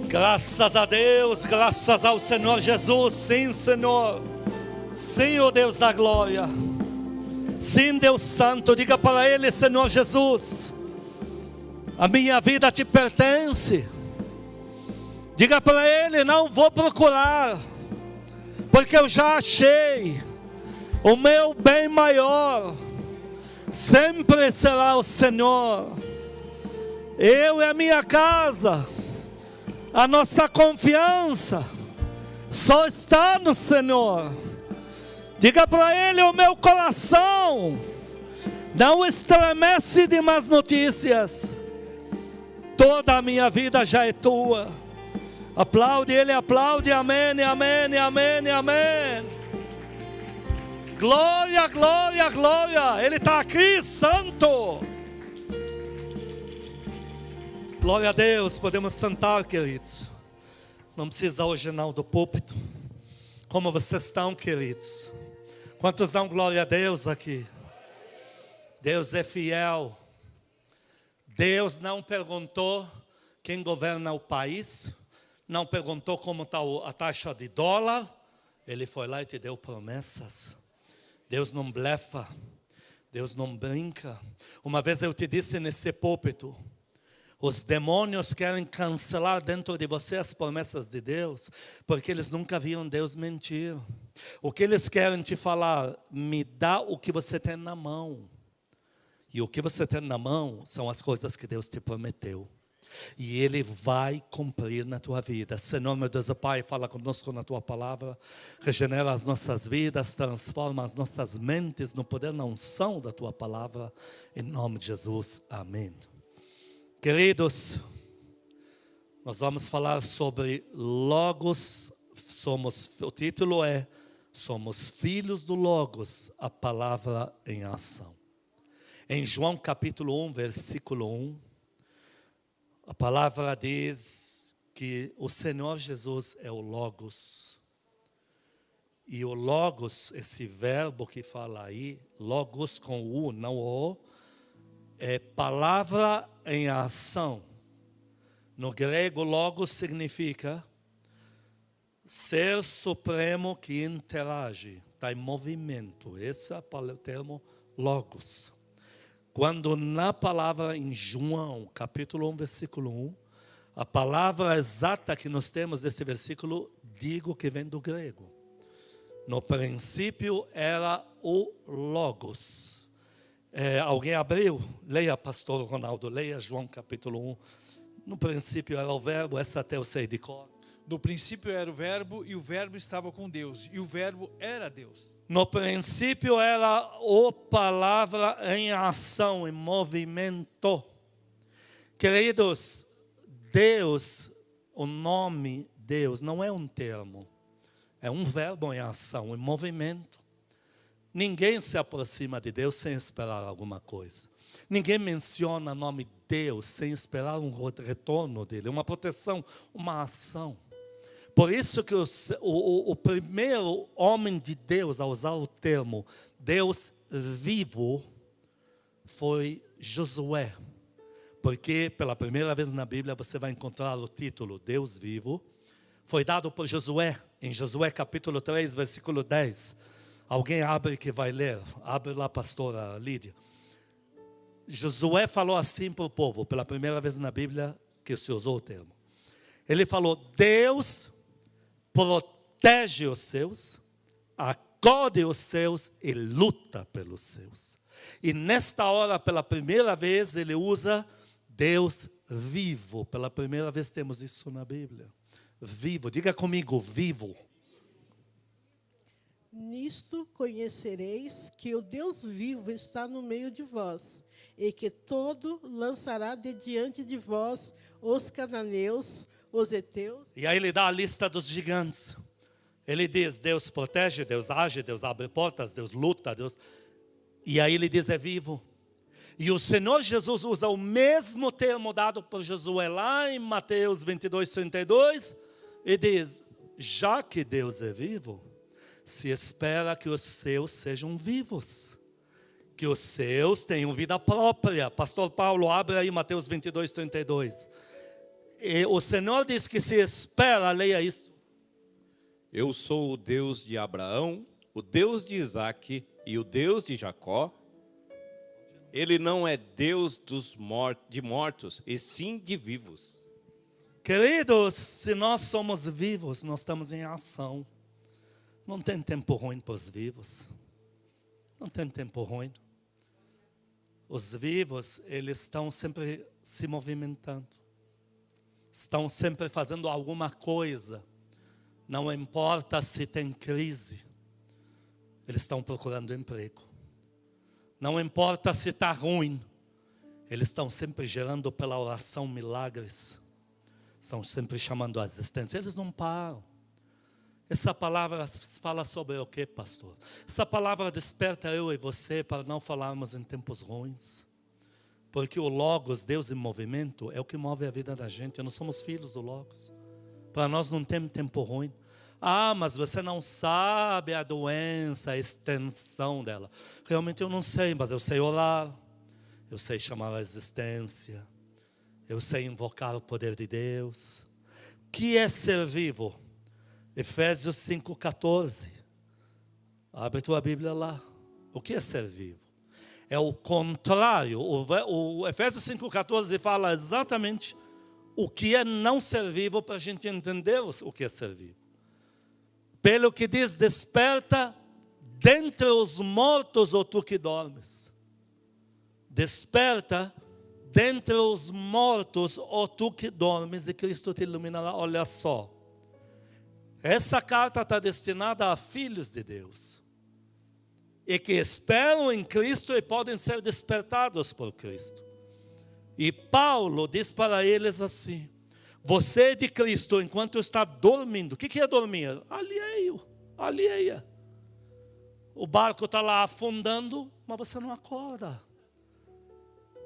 Graças a Deus, graças ao Senhor Jesus. Sim, Senhor. Sim, o Deus da glória. Sim, Deus Santo. Diga para Ele: Senhor Jesus, a minha vida te pertence. Diga para Ele: não vou procurar, porque eu já achei. O meu bem maior sempre será o Senhor. Eu e a minha casa, a nossa confiança só está no Senhor. Diga para Ele: o meu coração não estremece de más notícias. Toda a minha vida já é tua. Aplaude Ele, aplaude. Amém, amém, amém, amém. Glória, glória, glória. Ele está aqui, santo. Glória a Deus. Podemos sentar, queridos. Não precisa hoje não do púlpito. Como vocês estão, queridos? Quantos dão glória a Deus aqui? Deus é fiel. Deus não perguntou quem governa o país. Não perguntou como está a taxa de dólar. Ele foi lá e te deu promessas. Deus não blefa. Deus não brinca. Uma vez eu te disse nesse púlpito: os demônios querem cancelar dentro de você as promessas de Deus, porque eles nunca viram Deus mentir. O que eles querem te falar: me dá o que você tem na mão. E o que você tem na mão são as coisas que Deus te prometeu. E Ele vai cumprir na tua vida. Senhor, meu Deus e Pai, fala conosco na tua palavra. Regenera as nossas vidas, transforma as nossas mentes no poder, na unção da tua palavra. Em nome de Jesus, amém. Queridos, nós vamos falar sobre Logos. O título é: somos filhos do Logos, a palavra em ação. Em João capítulo 1, versículo 1, a palavra diz que o Senhor Jesus é o Logos. E o Logos, esse verbo que fala aí, Logos com U, não O, é palavra em ação. No grego, Logos significa ser supremo que interage, está em movimento. Esse é o termo Logos. Quando na palavra em João, capítulo 1, versículo 1, a palavra exata que nós temos desse versículo, digo que vem do grego. No princípio era o Logos. Alguém abriu? Leia, pastor Ronaldo, leia João capítulo 1. No princípio era o verbo, essa até eu sei de cor. No princípio era o verbo, e o verbo estava com Deus, e o verbo era Deus. No princípio era a palavra em ação, em movimento. Queridos, Deus, o nome Deus não é um termo. É um verbo em ação, em movimento. Ninguém se aproxima de Deus sem esperar alguma coisa. Ninguém menciona o nome Deus sem esperar um retorno dele, uma proteção, uma ação. Por isso que o primeiro homem de Deus a usar o termo Deus vivo foi Josué. Porque pela primeira vez na Bíblia você vai encontrar o título Deus vivo. Foi dado por Josué, em Josué capítulo 3, versículo 10. Alguém abre que vai ler. Abre lá, pastora Lídia. Josué falou assim para o povo, pela primeira vez na Bíblia que se usou o termo. Ele falou: Deus protege os seus, acode os seus e luta pelos seus. E nesta hora, pela primeira vez, ele usa Deus vivo. Pela primeira vez temos isso na Bíblia. Vivo, diga comigo, vivo. Nisto conhecereis que o Deus vivo está no meio de vós, e que todo lançará de diante de vós os cananeus, os heteus. E aí ele dá a lista dos gigantes. Ele diz: Deus protege, Deus age, Deus abre portas, Deus luta, Deus. E aí ele diz: é vivo. E o Senhor Jesus usa o mesmo termo dado por Josué lá em Mateus 22, 32. E diz: já que Deus é vivo, se espera que os seus sejam vivos. Que os seus tenham vida própria. Pastor Paulo, abre aí Mateus 22, 32. E o Senhor diz que se espera, leia isso. Eu sou o Deus de Abraão, o Deus de Isaque e o Deus de Jacó. Ele não é Deus de mortos, e sim de vivos. Queridos, se nós somos vivos, nós estamos em ação. Não tem tempo ruim para os vivos. Não tem tempo ruim. Os vivos, eles estão sempre se movimentando. Estão sempre fazendo alguma coisa. Não importa se tem crise. Eles estão procurando emprego. Não importa se está ruim. Eles estão sempre gerando pela oração milagres. Estão sempre chamando a existência. Eles não param. Essa palavra fala sobre o que, pastor? Essa palavra desperta eu e você para não falarmos em tempos ruins. Porque o Logos, Deus em movimento, é o que move a vida da gente. Nós somos filhos do Logos. Para nós não tem tempo ruim. Ah, mas você não sabe a doença, a extensão dela. Realmente eu não sei, mas eu sei orar. Eu sei chamar a existência. Eu sei invocar o poder de Deus. O que é ser vivo? Efésios 5,14. Abre tua Bíblia lá. O que é ser vivo? É o contrário. O Efésios 5,14 fala exatamente o que é não ser vivo para a gente entender o que é ser vivo. Pelo que diz, desperta dentre os mortos, ou tu que dormes. Desperta dentre os mortos, ou tu que dormes, e Cristo te iluminará. Olha só. Essa carta está destinada a filhos de Deus. E que esperam em Cristo e podem ser despertados por Cristo. E Paulo diz para eles assim: você de Cristo, enquanto está dormindo. O que é dormir? Alheio. O barco está lá afundando, mas você não acorda.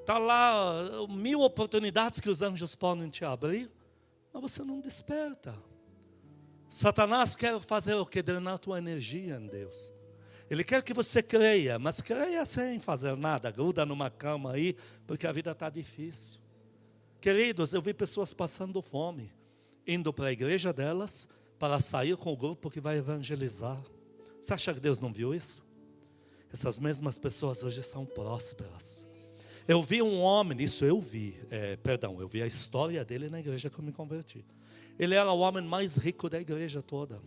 Está lá 1000 oportunidades que os anjos podem te abrir, mas você não desperta. Satanás quer fazer o que? Drenar a tua energia em Deus. Ele quer que você creia, mas creia sem fazer nada. Gruda numa cama aí, porque a vida está difícil. Queridos, eu vi pessoas passando fome, indo para a igreja delas, para sair com o grupo que vai evangelizar. Você acha que Deus não viu isso? Essas mesmas pessoas hoje são prósperas. Eu vi um homem, eu vi a história dele na igreja que eu me converti. Ele era o homem mais rico da igreja toda.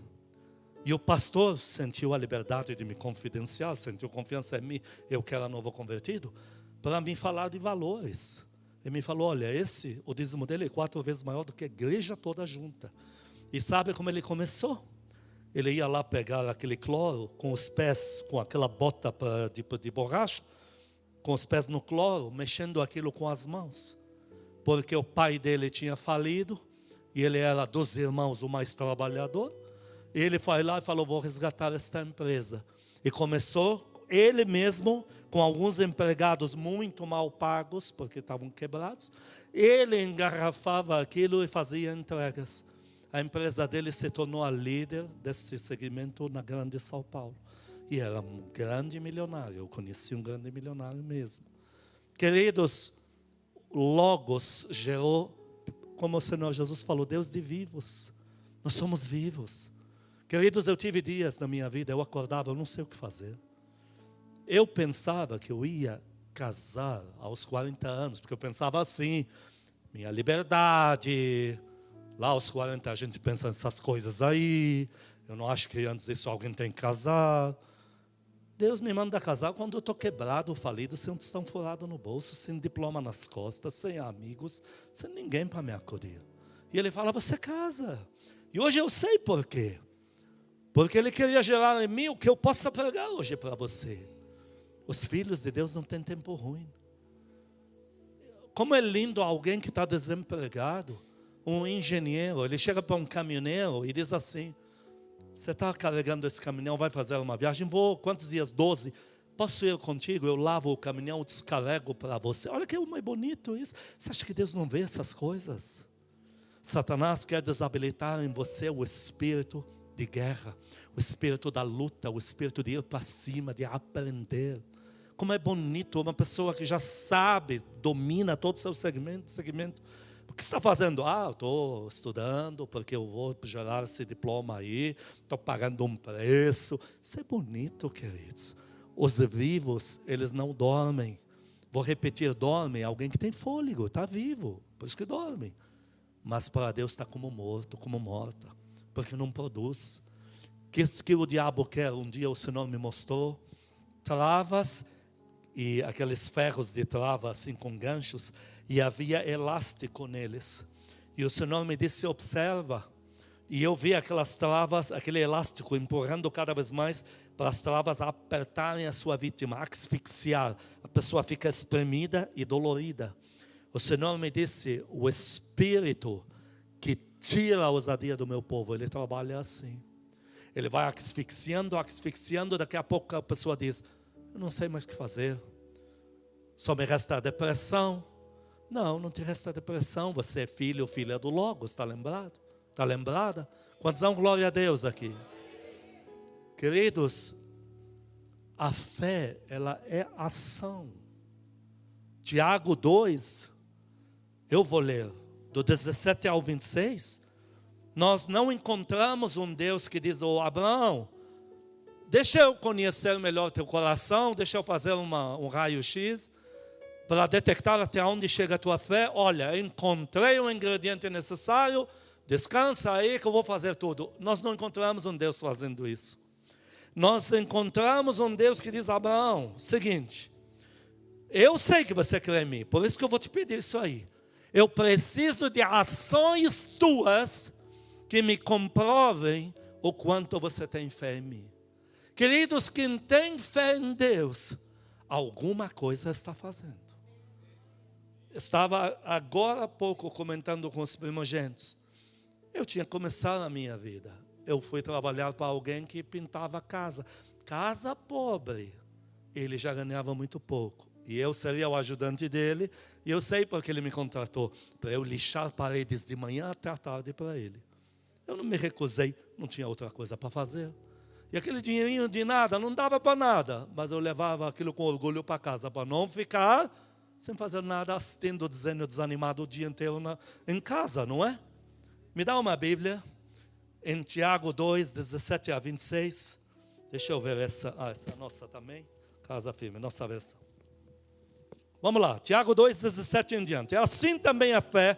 E o pastor sentiu a liberdade de me confidenciar, sentiu confiança em mim, eu que era novo convertido, para me falar de valores. Ele me falou, olha, o dízimo dele é 4 vezes maior do que a igreja toda junta. E sabe como ele começou? Ele ia lá pegar aquele cloro com os pés, com aquela bota de borracha, com os pés no cloro, mexendo aquilo com as mãos. Porque o pai dele tinha falido, e ele era dos irmãos o mais trabalhador. E ele foi lá e falou, vou resgatar esta empresa. E começou ele mesmo, com alguns empregados muito mal pagos, porque estavam quebrados. Ele engarrafava aquilo e fazia entregas. A empresa dele se tornou a líder desse segmento na grande São Paulo. E era um grande milionário, eu conheci um grande milionário mesmo. Queridos, Logos gerou, como o Senhor Jesus falou, Deus de vivos. Nós somos vivos. Queridos, eu tive dias na minha vida, eu acordava, eu não sei o que fazer. Eu pensava que eu ia casar aos 40 anos, porque eu pensava assim, minha liberdade, lá aos 40 a gente pensa nessas coisas aí, eu não acho que antes disso alguém tem que casar. Deus me manda casar quando eu estou quebrado, falido, sem um tostão furado no bolso, sem diploma nas costas, sem amigos, sem ninguém para me acolher. E Ele fala, você casa. E hoje eu sei por quê. Porque Ele queria gerar em mim o que eu possa pregar hoje para você. Os filhos de Deus não têm tempo ruim. Como é lindo alguém que está desempregado, um engenheiro, ele chega para um caminhoneiro e diz assim, você está carregando esse caminhão, vai fazer uma viagem, vou, quantos dias? 12. Posso ir contigo? Eu lavo o caminhão, descarrego para você. Olha que mais bonito isso. Você acha que Deus não vê essas coisas? Satanás quer desabilitar em você o espírito de guerra, o espírito da luta, o espírito de ir para cima, de aprender. Como é bonito uma pessoa que já sabe, domina todo o seu segmento. que você está fazendo? Eu estou estudando porque eu vou gerar esse diploma aí, estou pagando um preço. Isso é bonito, queridos. Os vivos, eles não dormem. Vou repetir, dormem alguém que tem fôlego, está vivo, por isso que dorme. Mas para Deus está como morto, como morta, porque não produz. Que o diabo quer, um dia o Senhor me mostrou, travas e aqueles ferros de trava assim com ganchos, e havia elástico neles. E o Senhor me disse, observa. E eu vi aquelas travas, aquele elástico empurrando cada vez mais para as travas apertarem a sua vítima, asfixiar. A pessoa fica espremida e dolorida. O Senhor me disse, o Espírito que tira a ousadia do meu povo, ele trabalha assim. Ele vai asfixiando, asfixiando, daqui a pouco a pessoa diz, eu não sei mais o que fazer. Só me resta a depressão. Não, não te resta depressão. Você é filho ou filha do Logos, está lembrado? Está lembrada? Quantos dão glória a Deus aqui? Queridos, a fé, ela é ação. Tiago 2, eu vou ler, do 17 ao 26. Nós não encontramos um Deus que diz, Abraão, deixa eu conhecer melhor teu coração, deixa eu fazer um raio-x, para detectar até onde chega a tua fé. Olha, encontrei o ingrediente necessário, descansa aí que eu vou fazer tudo. Nós não encontramos um Deus fazendo isso. Nós encontramos um Deus que diz, Abraão, seguinte, eu sei que você crê em mim, por isso que eu vou te pedir isso aí. Eu preciso de ações tuas que me comprovem o quanto você tem fé em mim. Queridos, quem tem fé em Deus, alguma coisa está fazendo. Estava agora há pouco comentando com os primogênitos. Eu tinha começado a minha vida. Eu fui trabalhar para alguém que pintava casa. Casa pobre. Ele já ganhava muito pouco. E eu seria o ajudante dele. E eu sei porque ele me contratou. Para eu lixar paredes de manhã até a tarde para ele. Eu não me recusei. Não tinha outra coisa para fazer. E aquele dinheirinho de nada, não dava para nada. Mas eu levava aquilo com orgulho para casa. Para não ficar sem fazer nada, assistindo desenho desanimado o dia inteiro em casa, não é? Me dá uma Bíblia. Em Tiago 2, 17 a 26. Deixa eu ver essa. Essa é nossa também. Casa Firme, nossa versão. Vamos lá, Tiago 2, 17 em diante. Assim também a fé,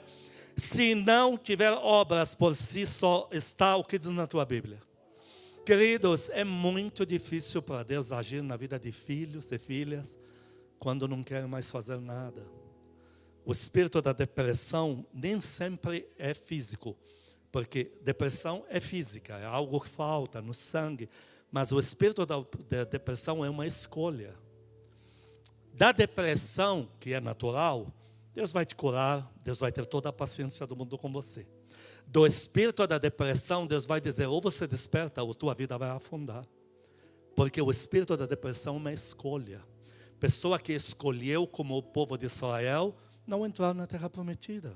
se não tiver obras por si só, está o que diz na tua Bíblia. Queridos, é muito difícil para Deus agir na vida de filhos e filhas quando não querem mais fazer nada. O espírito da depressão nem sempre é físico, porque depressão é física, é algo que falta no sangue, mas o espírito da depressão é uma escolha. Da depressão, que é natural, Deus vai te curar, Deus vai ter toda a paciência do mundo com você. Do espírito da depressão, Deus vai dizer, ou você desperta, ou tua vida vai afundar. Porque o espírito da depressão é uma escolha. Pessoa que escolheu, como o povo de Israel, não entrar na terra prometida.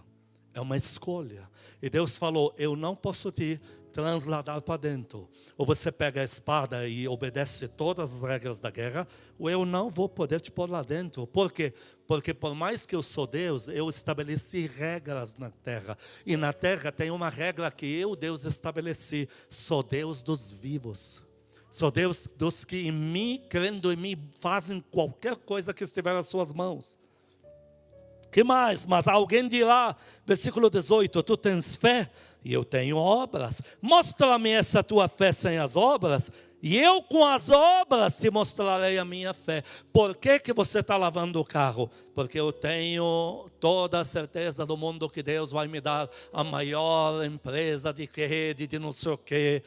É uma escolha. E Deus falou, eu não posso te transladar para dentro. Ou você pega a espada e obedece todas as regras da guerra, ou eu não vou poder te pôr lá dentro. Por quê? Porque por mais que eu sou Deus, eu estabeleci regras na terra. E na terra tem uma regra que eu, Deus, estabeleci. Sou Deus dos vivos. Sou Deus dos que em mim, crendo em mim, fazem qualquer coisa que estiver nas suas mãos. Que mais? Mas alguém dirá, versículo 18, tu tens fé e eu tenho obras. Mostra-me essa tua fé sem as obras e eu com as obras te mostrarei a minha fé. Por que você está lavando o carro? Porque eu tenho toda a certeza do mundo que Deus vai me dar a maior empresa de rede, de não sei o quê.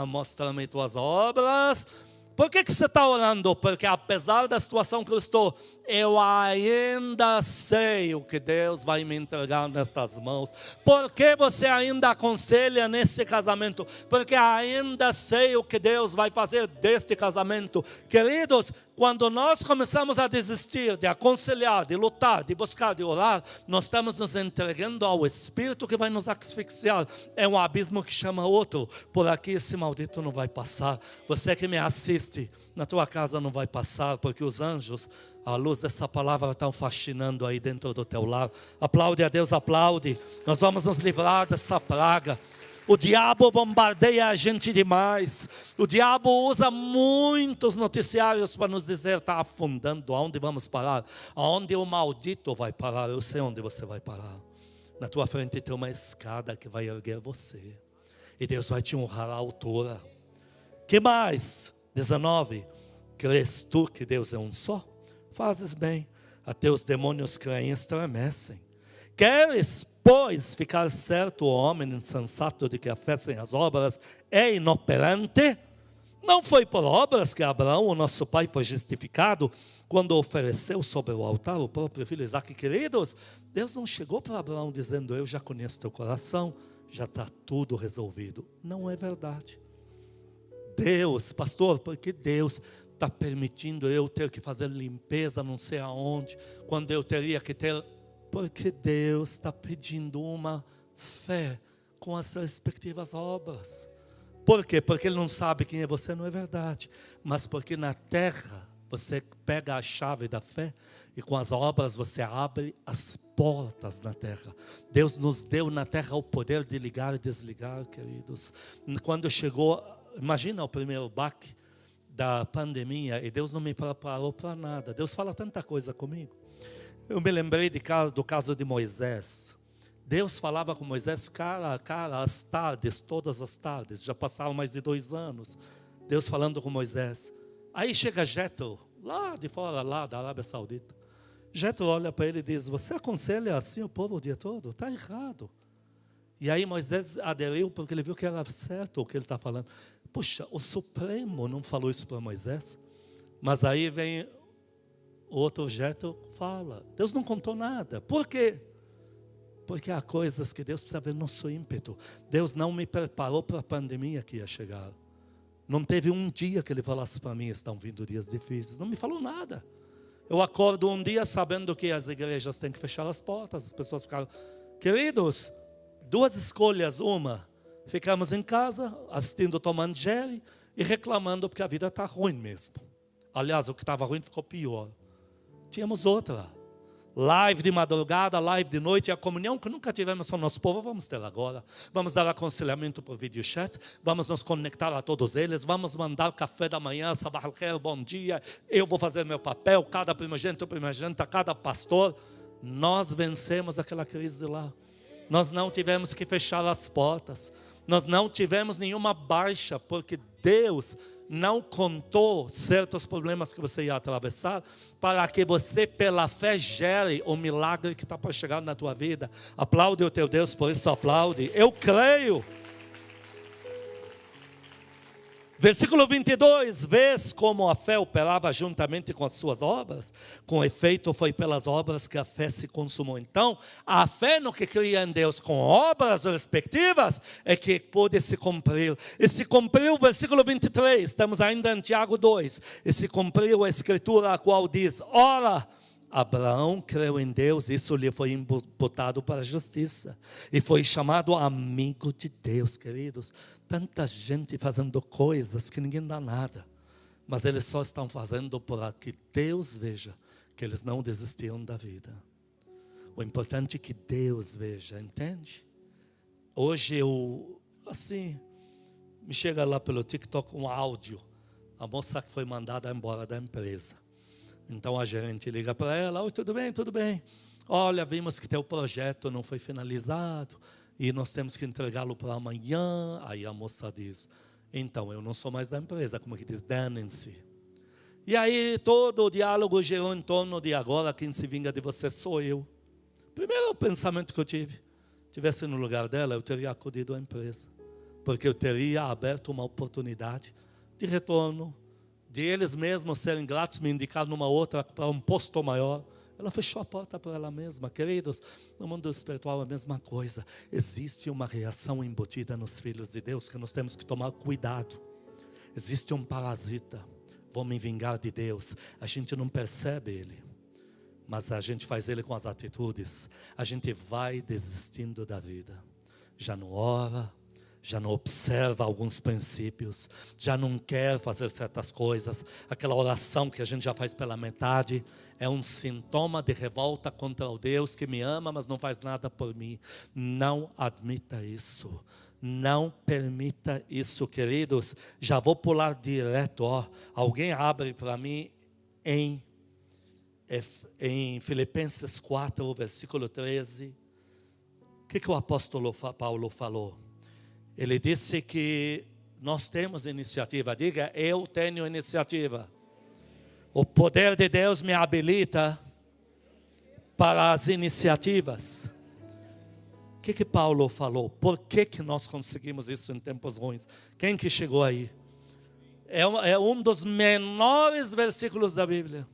Mostra-me tuas obras. Por que você está orando? Porque apesar da situação que eu estou, eu ainda sei o que Deus vai me entregar nestas mãos. Por que você ainda aconselha nesse casamento? Porque ainda sei o que Deus vai fazer deste casamento. Queridos, quando nós começamos a desistir de aconselhar, de lutar, de buscar, de orar, nós estamos nos entregando ao Espírito que vai nos asfixiar. É um abismo que chama outro. Por aqui esse maldito não vai passar. Você que me assiste, triste, na tua casa não vai passar, porque os anjos, à luz dessa palavra, estão fascinando aí dentro do teu lar. Aplaude a Deus, aplaude. Nós vamos nos livrar dessa praga. O diabo bombardeia a gente demais. O diabo usa muitos noticiários para nos dizer: está afundando, aonde vamos parar? Aonde o maldito vai parar? Eu sei onde você vai parar. Na tua frente tem uma escada que vai erguer você. E Deus vai te honrar à altura. Que mais? 19. Crês tu que Deus é um só? Fazes bem. Até os demônios creem e estremecem. Queres, pois, ficar certo, o homem insensato, de que a fé sem as obras é inoperante? Não foi por obras que Abraão, o nosso pai, foi justificado quando ofereceu sobre o altar o próprio filho Isaque. Queridos, Deus não chegou para Abraão dizendo: eu já conheço teu coração, já está tudo resolvido. Não é verdade. Deus, pastor, porque Deus está permitindo eu ter que fazer limpeza não sei aonde, quando eu teria que ter... Porque Deus está pedindo uma fé com as respectivas obras. Por quê? Porque Ele não sabe quem é você, não é verdade. Mas porque na terra você pega a chave da fé e com as obras você abre as portas na terra. Deus nos deu na terra o poder de ligar e desligar, queridos. Quando chegou, imagina o primeiro baque da pandemia, e Deus não me preparou para nada. Deus fala tanta coisa comigo. Eu me lembrei do caso de Moisés. Deus falava com Moisés cara a cara, às tardes, todas as tardes. Já passaram mais de 2 anos. Deus falando com Moisés. Aí chega Jetro, lá de fora, lá da Arábia Saudita. Jetro olha para ele e diz: você aconselha assim o povo o dia todo? Está errado. E aí Moisés aderiu porque ele viu que era certo o que ele está falando. Puxa, o Supremo não falou isso para Moisés? Mas aí vem... o outro Jetro fala: Deus não contou nada. Por quê? Porque há coisas que Deus precisa ver no nosso ímpeto. Deus não me preparou para a pandemia que ia chegar. Não teve um dia que Ele falasse para mim: estão vindo dias difíceis. Não me falou nada. Eu acordo um dia sabendo que as igrejas têm que fechar as portas. As pessoas ficaram... Queridos, 2 escolhas. Uma, ficamos em casa assistindo Tom and Jerry e reclamando porque a vida está ruim mesmo. Aliás, o que estava ruim ficou pior. Tínhamos outra. Live de madrugada, live de noite. E a comunhão que nunca tivemos com o nosso povo, vamos ter agora. Vamos dar aconselhamento por vídeo chat. Vamos nos conectar a todos eles. Vamos mandar café da manhã, sabah al-khair, bom dia. Eu vou fazer meu papel. Cada primogênito, primogênita, cada pastor. Nós vencemos aquela crise lá. Nós não tivemos que fechar as portas. Nós não tivemos nenhuma baixa, porque Deus não contou certos problemas que você ia atravessar, para que você pela fé gere o milagre que está para chegar na tua vida. Aplaude o teu Deus, por isso aplaude. Eu creio. Versículo 22, vês como a fé operava juntamente com as suas obras? Com efeito, foi pelas obras que a fé se consumou. Então, a fé no que cria em Deus com obras respectivas é que pôde se cumprir. E se cumpriu, versículo 23, estamos ainda em Tiago 2. E se cumpriu a escritura a qual diz: ora, Abraão creu em Deus, isso lhe foi imputado para a justiça. E foi chamado amigo de Deus, queridos. Tanta gente fazendo coisas que ninguém dá nada. Mas eles só estão fazendo para que Deus veja que eles não desistiram da vida. O importante é que Deus veja, entende? Hoje me chega lá pelo TikTok um áudio. A moça que foi mandada embora da empresa. Então a gerente liga para ela: oi, tudo bem, tudo bem. Olha, vimos que teu projeto não foi finalizado e nós temos que entregá-lo para amanhã. Aí a moça diz: então, eu não sou mais da empresa, como que diz, danem-se. E aí todo o diálogo gerou em torno de: agora quem se vinga de você sou eu. Primeiro pensamento que eu tivesse no lugar dela, eu teria acudido à empresa, porque eu teria aberto uma oportunidade de retorno, de eles mesmos serem gratos, me indicar numa outra para um posto maior. Ela fechou a porta para ela mesma. Queridos, no mundo espiritual a mesma coisa. Existe uma reação embutida nos filhos de Deus que nós temos que tomar cuidado. Existe um parasita: vou me vingar de Deus. A gente não percebe ele, mas a gente faz ele com as atitudes. A gente vai desistindo da vida. Já não ora, já não observa alguns princípios, já não quer fazer certas coisas. Aquela oração que a gente já faz pela metade é um sintoma de revolta contra o Deus que me ama, mas não faz nada por mim. Não admita isso. Não permita isso, queridos. Já vou pular direto. Alguém abre para mim em Filipenses 4, versículo 13. O que o apóstolo Paulo falou? Ele disse que nós temos iniciativa. Diga, eu tenho iniciativa. O poder de Deus me habilita para as iniciativas. O que Paulo falou? Por que nós conseguimos isso em tempos ruins? Quem que chegou aí? É um dos menores versículos da Bíblia.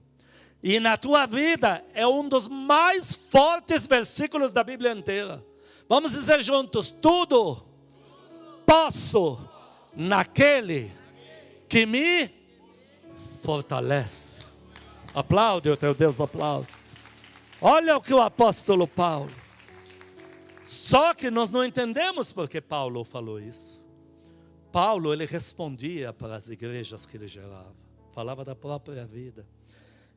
E na tua vida é um dos mais fortes versículos da Bíblia inteira. Vamos dizer juntos, tudo posso naquele que me fortalece. Aplaude o teu Deus, aplaude. Olha o que o apóstolo Paulo. Só que nós não entendemos porque Paulo falou isso. Paulo, ele respondia para as igrejas que ele gerava. Falava da própria vida.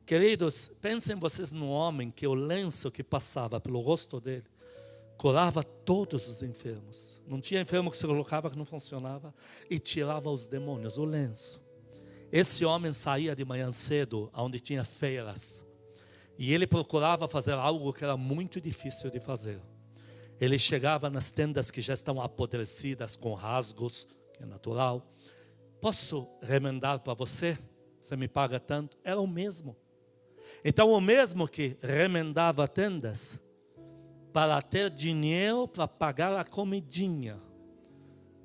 Queridos, pensem vocês num homem que o lenço que passava pelo rosto dele curava todos os enfermos. Não tinha enfermo que se colocava que não funcionava. E tirava os demônios, o lenço. Esse homem saía de manhã cedo, onde tinha feiras. E ele procurava fazer algo que era muito difícil de fazer. Ele chegava nas tendas que já estão apodrecidas, com rasgos, que é natural. Posso remendar para você? Você me paga tanto? Era o mesmo. Então o mesmo que remendava tendas, para ter dinheiro para pagar a comidinha,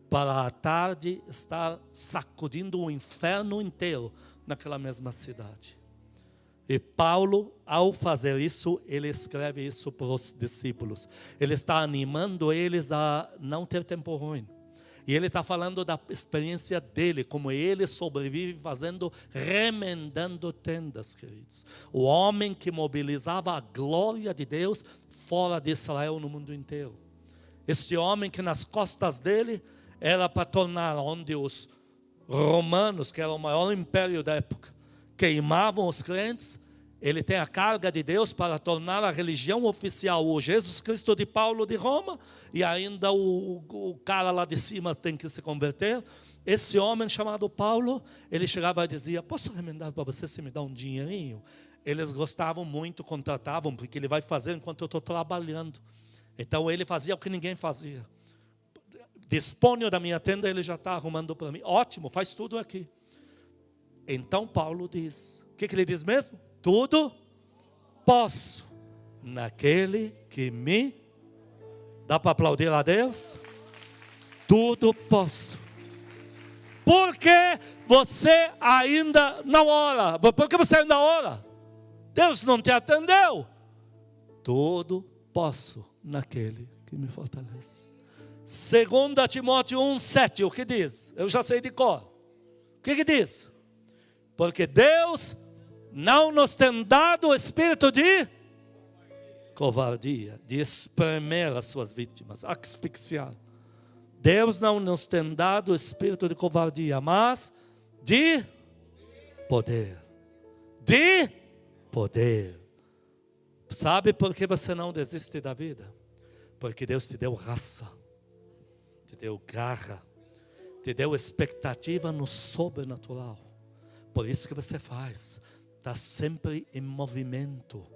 para à tarde estar sacudindo o inferno inteiro naquela mesma cidade. E Paulo, ao fazer isso, ele escreve isso para os discípulos. Ele está animando eles a não ter tempo ruim. E ele está falando da experiência dele, como ele sobrevive fazendo, remendando tendas, queridos. O homem que mobilizava a glória de Deus fora de Israel, no mundo inteiro. Este homem que nas costas dele era para tornar onde os romanos, que era o maior império da época, queimavam os crentes, ele tem a carga de Deus para tornar a religião oficial o Jesus Cristo de Paulo de Roma, e ainda o cara lá de cima tem que se converter. Esse homem chamado Paulo, ele chegava e dizia, posso remendar para você se me dá um dinheirinho? Eles gostavam muito, contratavam, porque ele vai fazer enquanto eu estou trabalhando. Então ele fazia o que ninguém fazia. Disponho da minha tenda, ele já está arrumando para mim. Ótimo, faz tudo aqui. Então Paulo diz, o que ele diz mesmo? Tudo posso naquele que me... Dá para aplaudir a Deus? Tudo posso. Por que você ainda não ora? Por que você ainda ora? Deus não te atendeu. Tudo posso naquele que me fortalece. 2 Timóteo 1,7, o que diz? Eu já sei de cor. O que diz? Porque Deus não nos tem dado o espírito de covardia, de espremer as suas vítimas, asfixiar. Deus não nos tem dado o espírito de covardia, mas de poder. De poder. Sabe por que você não desiste da vida? Porque Deus te deu raça, te deu garra, te deu expectativa no sobrenatural. Por isso que você faz. Está sempre em movimento,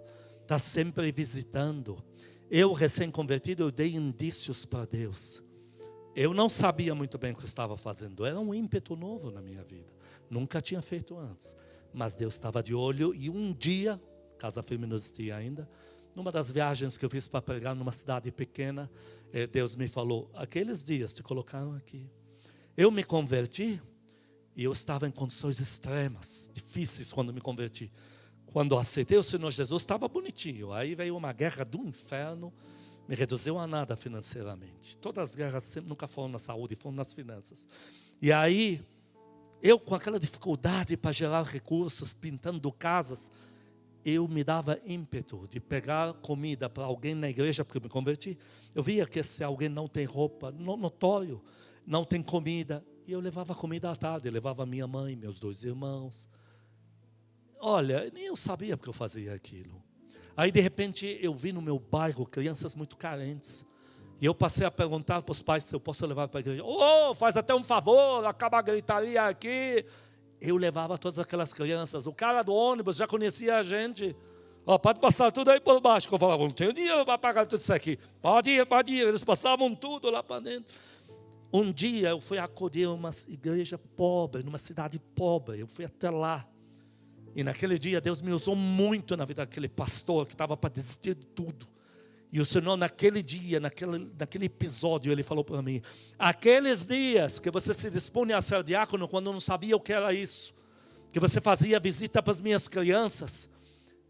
está sempre visitando. Eu, recém-convertido, eu dei indícios para Deus. Eu não sabia muito bem o que eu estava fazendo. Era um ímpeto novo na minha vida. Nunca tinha feito antes. Mas Deus estava de olho e um dia, Casa Firme não existia ainda, numa das viagens que eu fiz para pregar numa cidade pequena, Deus me falou, aqueles dias te colocaram aqui. Eu me converti. E eu estava em condições extremas, difíceis quando me converti. Quando aceitei o Senhor Jesus, estava bonitinho. Aí veio uma guerra do inferno, me reduziu a nada financeiramente. Todas as guerras sempre, nunca foram na saúde, foram nas finanças. E aí, eu com aquela dificuldade para gerar recursos, pintando casas, eu me dava ímpeto de pegar comida para alguém na igreja, porque eu me converti. Eu via que se alguém não tem roupa, notório. não tem comida. E eu levava comida à tarde, eu levava minha mãe, meus 2 irmãos. Olha, nem eu sabia porque eu fazia aquilo. Aí de repente eu vi no meu bairro crianças muito carentes. E eu passei a perguntar para os pais se eu posso levar para a igreja. Faz até um favor, acaba a gritaria aqui. Eu levava todas aquelas crianças. O cara do ônibus já conhecia a gente. Pode passar tudo aí por baixo. Eu falava, não tenho dinheiro para pagar tudo isso aqui. Pode ir. Eles passavam tudo lá para dentro. Um dia eu fui acudir uma igreja pobre, numa cidade pobre. Eu fui até lá. E naquele dia Deus me usou muito na vida daquele pastor que estava para desistir de tudo. E o Senhor naquele dia, naquele episódio, Ele falou para mim: aqueles dias que você se dispõe a ser diácono, quando eu não sabia o que era isso, que você fazia visita para as minhas crianças,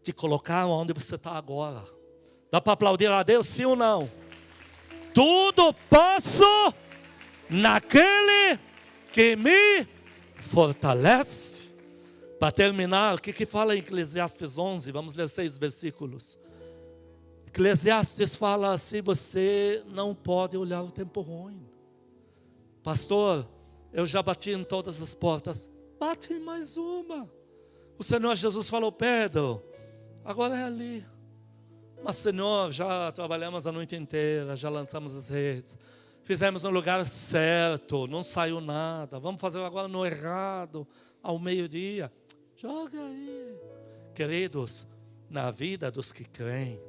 te colocaram onde você está agora. Dá para aplaudir a Deus, sim ou não? Tudo posso naquele que me fortalece. Para terminar, o que fala em Eclesiastes 11? Vamos ler 6 versículos. Eclesiastes fala assim: você não pode olhar o tempo ruim. Pastor, eu já bati em todas as portas. Bate em mais uma. O Senhor Jesus falou: Pedro, agora é ali. Mas Senhor, já trabalhamos a noite inteira, já lançamos as redes, fizemos no lugar certo, não saiu nada, vamos fazer agora no errado, ao meio-dia. Joga aí. Queridos, na vida dos que creem,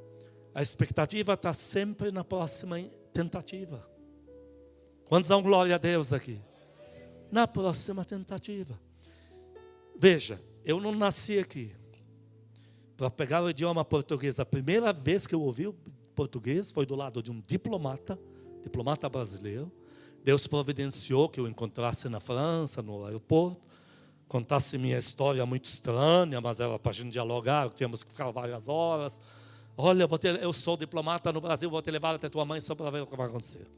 a expectativa está sempre na próxima tentativa. Quantos dão glória a Deus aqui? Na próxima tentativa. Veja, eu não nasci aqui para pegar o idioma português. A primeira vez que eu ouvi o português foi do lado de um diplomata brasileiro. Deus providenciou que eu encontrasse na França, no aeroporto, contasse minha história muito estranha, mas era para a gente dialogar, tínhamos que ficar várias horas. Olha, eu sou diplomata no Brasil, vou te levar até tua mãe só para ver o que vai acontecer.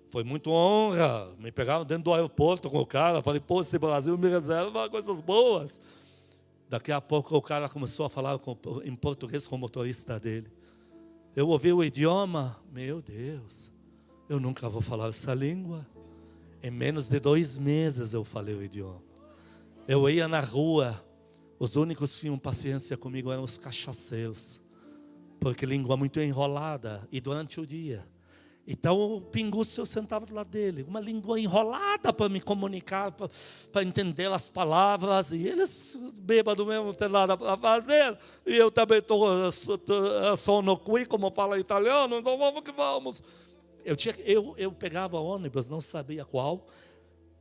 Foi muito honra. Me pegaram dentro do aeroporto com o cara. Falei, esse Brasil me reserva coisas boas. Daqui a pouco o cara começou a falar em português com o motorista dele. Eu ouvi o idioma, meu Deus, eu nunca vou falar essa língua. Em menos de 2 meses eu falei o idioma. Eu ia na rua, os únicos que tinham paciência comigo eram os cachaceiros, porque língua muito enrolada, e durante o dia. Então o pinguço eu sentava do lado dele, uma língua enrolada para me comunicar, para entender as palavras, e eles bêbados mesmo, não tem nada para fazer, e eu também estou sonocui, como fala italiano, então vamos que vamos. Eu pegava ônibus, não sabia qual,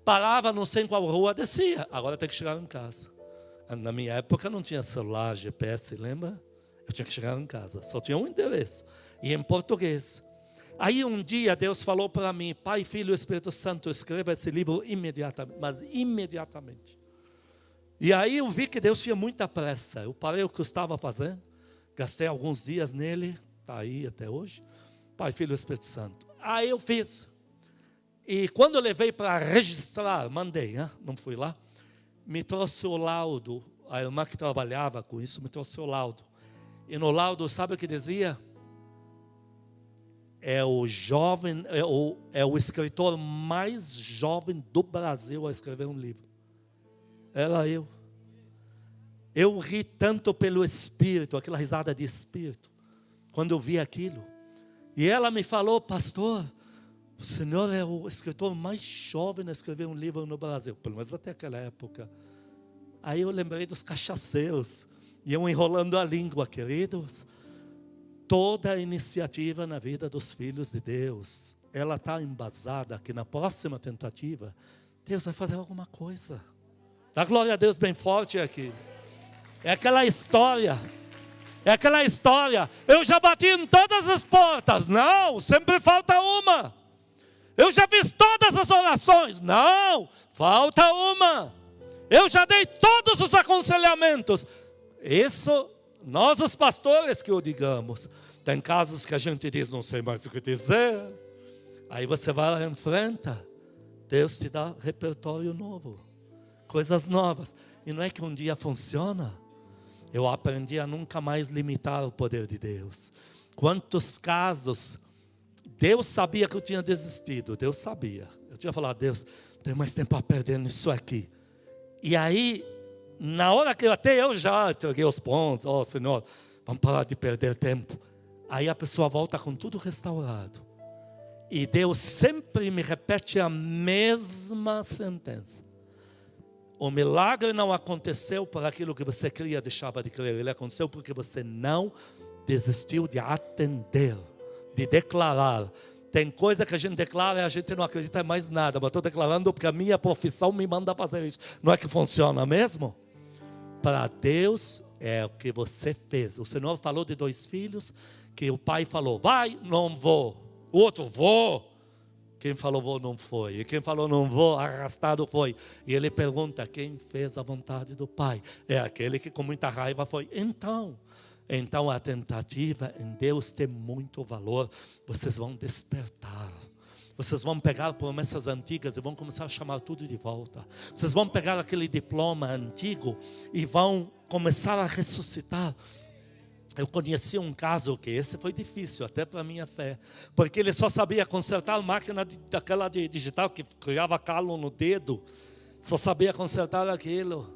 parava não sei em qual rua, descia, agora tem que chegar em casa. Na minha época não tinha celular, GPS, lembra? Eu tinha que chegar em casa, só tinha um endereço, e em português. Aí um dia Deus falou para mim: Pai, Filho e Espírito Santo, escreva esse livro imediatamente, mas imediatamente. E aí eu vi que Deus tinha muita pressa. Eu parei o que eu estava fazendo, gastei alguns dias nele, está aí até hoje. Pai, Filho e Espírito Santo. Aí eu fiz. E quando eu levei para registrar, mandei, não fui lá, me trouxe o laudo. A irmã que trabalhava com isso me trouxe o laudo. E no laudo, sabe o que dizia? É o escritor mais jovem do Brasil a escrever um livro. Era eu. Eu ri tanto pelo Espírito, aquela risada de Espírito, quando eu vi aquilo. E ela me falou: pastor, o senhor é o escritor mais jovem a escrever um livro no Brasil, pelo menos até aquela época. Aí eu lembrei dos cachaceiros, e eu enrolando a língua, queridos. Toda a iniciativa na vida dos filhos de Deus, ela está embasada que na próxima tentativa, Deus vai fazer alguma coisa. Dá glória a Deus bem forte aqui. É aquela história. Eu já bati em todas as portas. Não, sempre falta uma. Eu já fiz todas as orações. Não, falta uma. Eu já dei todos os aconselhamentos. Isso, nós os pastores que o digamos. Tem casos que a gente diz, não sei mais o que dizer. Aí você vai lá e enfrenta. Deus te dá repertório novo. Coisas novas. E não é que um dia funciona. Eu aprendi a nunca mais limitar o poder de Deus. Quantos casos Deus sabia que eu tinha desistido. Deus sabia. Eu tinha falado, Deus, não tenho mais tempo a perder nisso aqui. E aí, na hora que eu já entreguei os pontos, Senhor, vamos parar de perder tempo. Aí a pessoa volta com tudo restaurado. E Deus sempre me repete a mesma sentença. O milagre não aconteceu por aquilo que você queria, deixava de crer. Ele aconteceu porque você não desistiu de atender, de declarar. Tem coisa que a gente declara e a gente não acredita em mais nada. Mas estou declarando porque a minha profissão me manda fazer isso. Não é que funciona mesmo? Para Deus é o que você fez. O Senhor falou de 2 filhos, que o pai falou, vai, não vou. O outro, vou. Quem falou vou não foi. E quem falou não vou, arrastado foi. E ele pergunta, quem fez a vontade do Pai? É aquele que com muita raiva foi. Então a tentativa em Deus tem muito valor. Vocês vão despertar. Vocês vão pegar promessas antigas e vão começar a chamar tudo de volta. Vocês vão pegar aquele diploma antigo e vão começar a ressuscitar. Eu conheci um caso que esse foi difícil, até para a minha fé. Porque ele só sabia consertar a máquina daquela digital que criava calo no dedo. Só sabia consertar aquilo.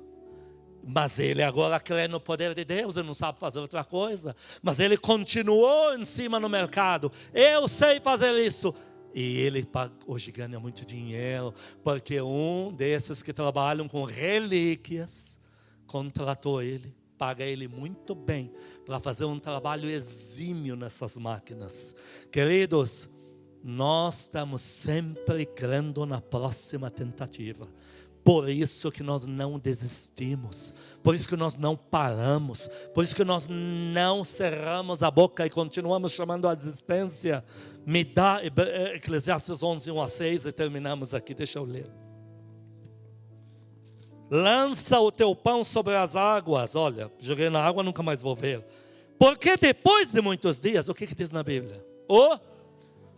Mas ele agora crê no poder de Deus e não sabe fazer outra coisa. Mas ele continuou em cima no mercado. Eu sei fazer isso. E ele hoje ganha muito dinheiro. Porque um desses que trabalham com relíquias contratou ele. Paga ele muito bem para fazer um trabalho exímio nessas máquinas. Queridos, nós estamos sempre crendo na próxima tentativa. Por isso que nós não desistimos. Por isso que nós não paramos. Por isso que nós não cerramos a boca e continuamos chamando a existência. Me dá Eclesiastes 11, 1-6 e terminamos aqui. Deixa eu ler. Lança o teu pão sobre as águas. Olha, joguei na água, nunca mais vou ver. Porque depois de muitos dias, o que diz na Bíblia?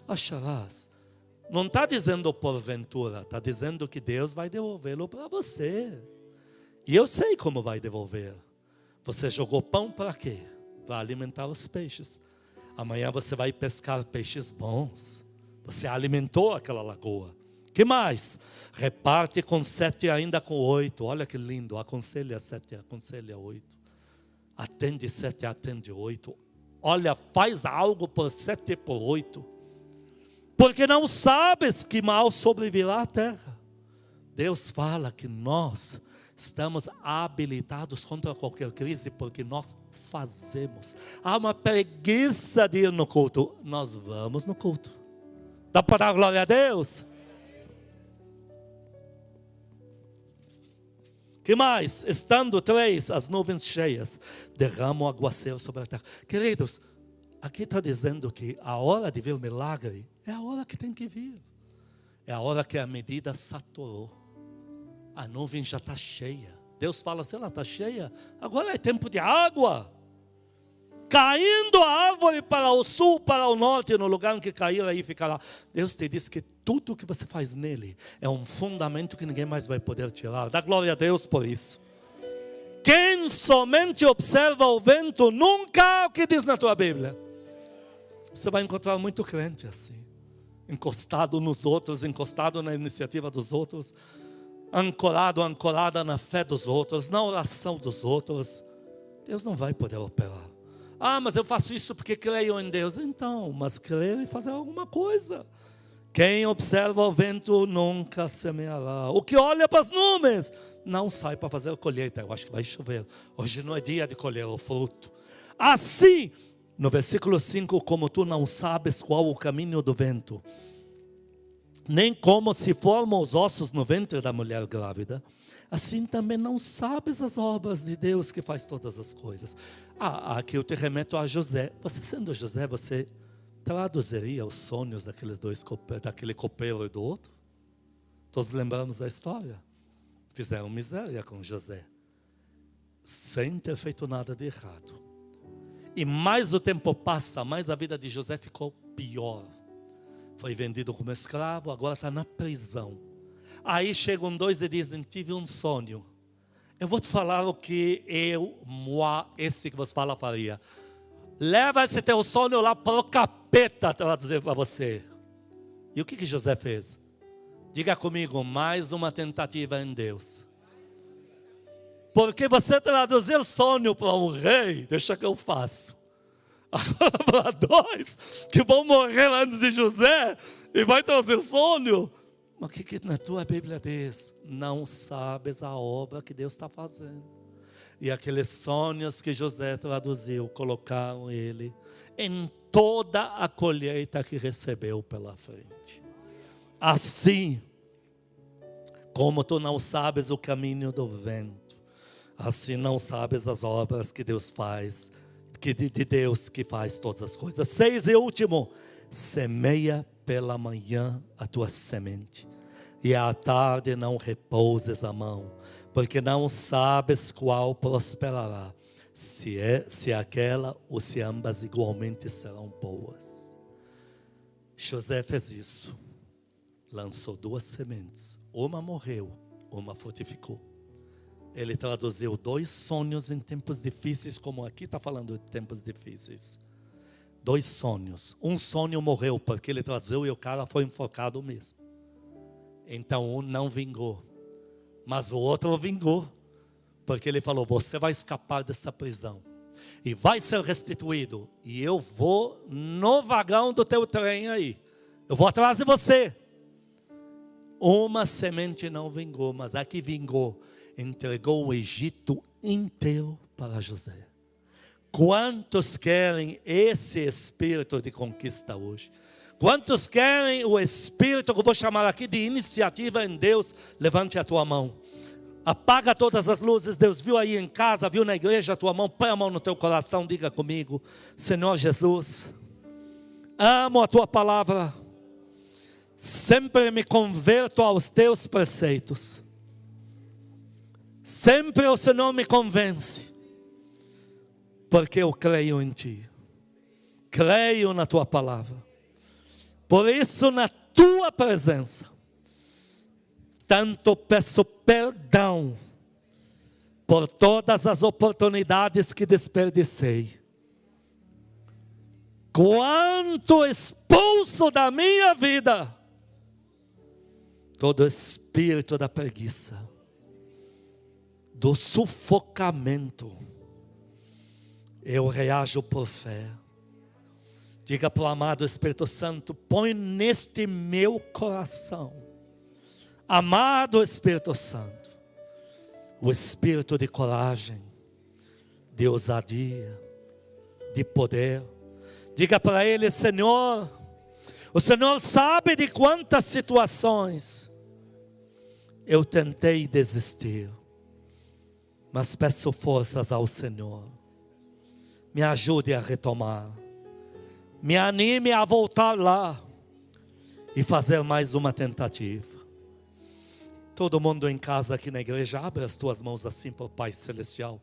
Acharás. Não está dizendo porventura, está dizendo que Deus vai devolvê-lo para você. E eu sei como vai devolver. Você jogou pão para quê? Para alimentar os peixes. Amanhã você vai pescar peixes bons. Você alimentou aquela lagoa. Que mais? Reparte com 7 ainda com 8. Olha que lindo. Aconselha 7, aconselha 8. Atende 7, atende 8. Olha, faz algo por 7 e por 8. Porque não sabes que mal sobrevirá à terra. Deus fala que nós estamos habilitados contra qualquer crise porque nós fazemos. Há uma preguiça de ir no culto. Nós vamos no culto. Dá para dar glória a Deus? Que mais? Estando 3, as nuvens cheias derramam aguaceiro sobre a terra. Queridos, aqui está dizendo que a hora de ver o milagre é a hora que tem que vir. É a hora que a medida saturou. A nuvem já está cheia. Deus fala assim, ela está cheia. Agora é tempo de água. Caindo a árvore para o sul, para o norte, no lugar em que cair, aí ficará. Deus te diz que tudo que você faz nele é um fundamento que ninguém mais vai poder tirar. Dá glória a Deus por isso. Quem somente observa o vento, nunca, o que diz na tua Bíblia? Você vai encontrar muito crente assim. Encostado nos outros, encostado na iniciativa dos outros. Ancorada na fé dos outros, na oração dos outros. Deus não vai poder operar. Ah, mas eu faço isso porque creio em Deus. Então, mas crer e fazer alguma coisa. Quem observa o vento nunca semeará. O que olha para as nuvens não sai para fazer a colheita. Eu acho que vai chover. Hoje não é dia de colher o fruto. Assim, no versículo 5, como tu não sabes qual o caminho do vento, nem como se formam os ossos no ventre da mulher grávida, assim também não sabes as obras de Deus que faz todas as coisas. Aqui eu te remeto a José. Você sendo José, você traduziria os sonhos daquele copeiro e do outro? Todos lembramos da história. Fizeram miséria com José, sem ter feito nada de errado. E mais o tempo passa, mais a vida de José ficou pior. Foi vendido como escravo, agora está na prisão. Aí chegam 2 e dizem, tive um sonho. Eu vou te falar o que esse que você fala faria. Leva esse teu sonho lá para o capeta traduzir para você. E o que José fez? Diga comigo, mais uma tentativa em Deus. Porque você traduzir sonho para um rei, deixa que eu faço. Agora para dois que vão morrer antes de José e vai trazer sonho. Mas o que na tua Bíblia diz? Não sabes a obra que Deus está fazendo. E aqueles sonhos que José traduziu, colocaram ele em toda a colheita que recebeu pela frente. Assim como tu não sabes o caminho do vento, assim não sabes as obras que Deus faz, de Deus que faz todas as coisas. 6 e último, semeia pela manhã a tua semente, e à tarde não repouses a mão, porque não sabes qual prosperará, se aquela ou se ambas igualmente serão boas. José fez isso, lançou 2 sementes, uma morreu, uma frutificou. Ele traduziu 2 sonhos em tempos difíceis, como aqui está falando de tempos difíceis. 2 sonhos, um sonho morreu porque ele traduziu e o cara foi enforcado mesmo. Então um não vingou, mas o outro vingou, porque ele falou, você vai escapar dessa prisão e vai ser restituído, e eu vou no vagão do teu trem aí, eu vou atrás de você. Uma semente não vingou, mas a que vingou entregou o Egito inteiro para José. Quantos querem esse espírito de conquista hoje? Quantos querem o espírito que eu vou chamar aqui de iniciativa em Deus? Levante a tua mão. Apaga todas as luzes. Deus viu aí em casa, viu na igreja a tua mão. Põe a mão no teu coração, diga comigo: Senhor Jesus, amo a tua palavra. Sempre me converto aos teus preceitos. Sempre o Senhor me convence, porque eu creio em ti, creio na tua palavra. Por isso, na tua presença, tanto peço perdão por todas as oportunidades que desperdicei, quanto expulso da minha vida todo espírito da preguiça, do sufocamento. Eu reajo por fé. Diga para o amado Espírito Santo: põe neste meu coração, amado Espírito Santo, o espírito de coragem, de ousadia, de poder. Diga para ele: Senhor, o Senhor sabe de quantas situações eu tentei desistir, mas peço forças ao Senhor. Me ajude a retomar. Me anime a voltar lá e fazer mais uma tentativa. Todo mundo em casa aqui na igreja, abre as tuas mãos assim para o Pai Celestial.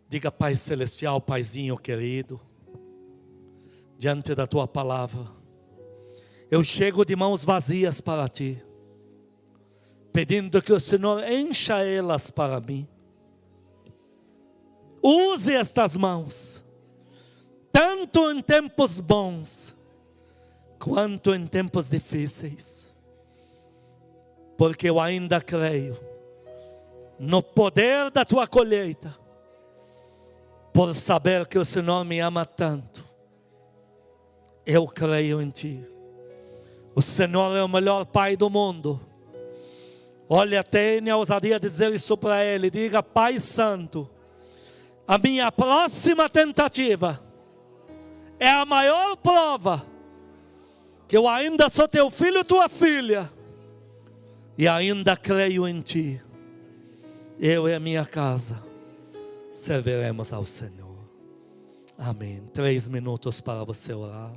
Diga: Pai Celestial, Paizinho querido, diante da tua palavra, eu chego de mãos vazias para ti, pedindo que o Senhor encha elas para mim. Use estas mãos, tanto em tempos bons, quanto em tempos difíceis, porque eu ainda creio no poder da tua colheita, por saber que o Senhor me ama tanto. Eu creio em ti. O Senhor é o melhor Pai do mundo. Olha, tenha a ousadia de dizer isso para Ele. Diga: Pai Santo, a minha próxima tentativa é a maior prova que eu ainda sou teu filho e tua filha, e ainda creio em ti. Eu e a minha casa serviremos ao Senhor. Amém. 3 minutos para você orar.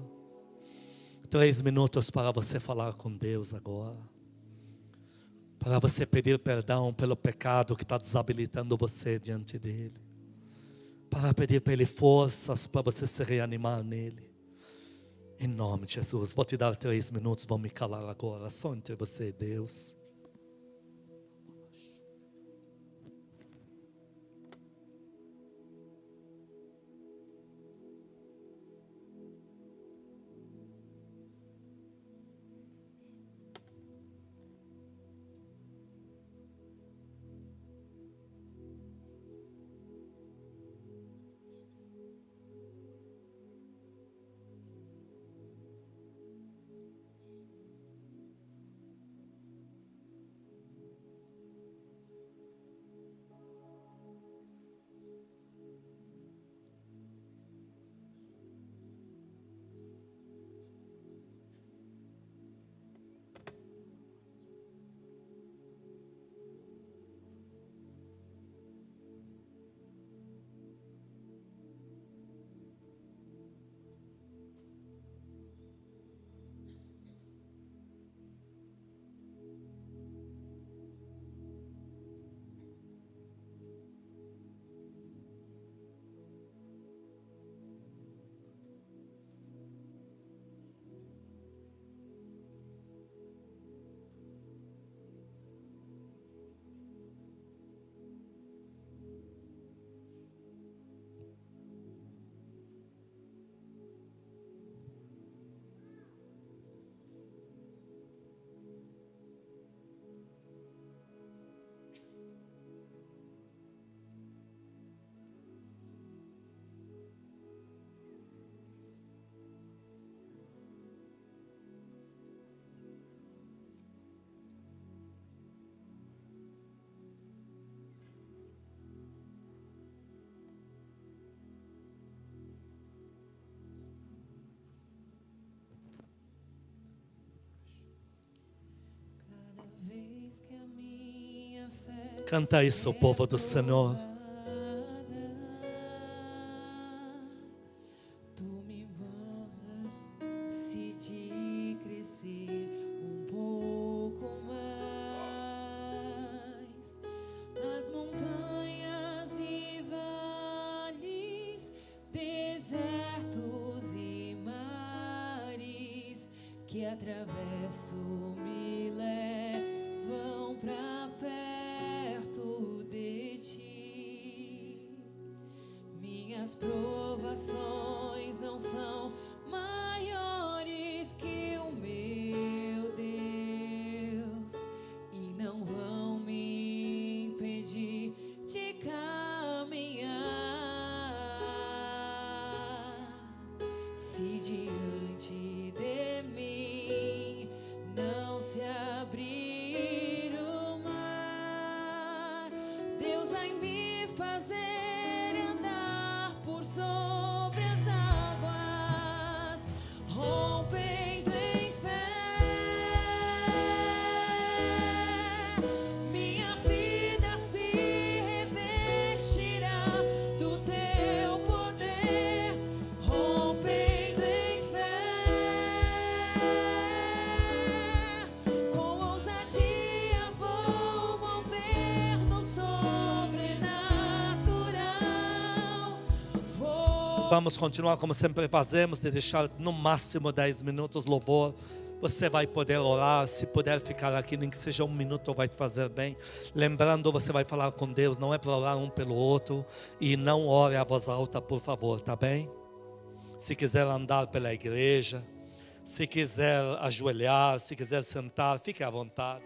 3 minutos para você falar com Deus agora. Para você pedir perdão pelo pecado que está desabilitando você diante dEle. Para pedir para Ele forças para você se reanimar nele. Em nome de Jesus. Vou te dar 3 minutos, vou me calar agora. Só entre você e Deus. Canta isso, povo do Senhor. Tu me mandas de crescer um pouco mais. As montanhas e vales, desertos e mares que atravesso me levam pra perto de ti. Minhas provações não são maiores que o meu Deus e não vão me impedir de caminhar. Se diante de mim não se abrir o mar, Deus vai me fazer andar por sobre as águas, rompendo em fé. Minha vida se revestirá do teu poder, rompendo em fé. Com ousadia vou mover no sobrenatural. Vamos continuar como sempre fazemos, de deixar no máximo 10 minutos louvor. Você vai poder orar, se puder ficar aqui, nem que seja 1 minuto, vai te fazer bem. Lembrando, você vai falar com Deus, não é para orar um pelo outro. E não ore a voz alta, por favor, tá bem? Se quiser andar pela igreja, se quiser ajoelhar, se quiser sentar, fique à vontade.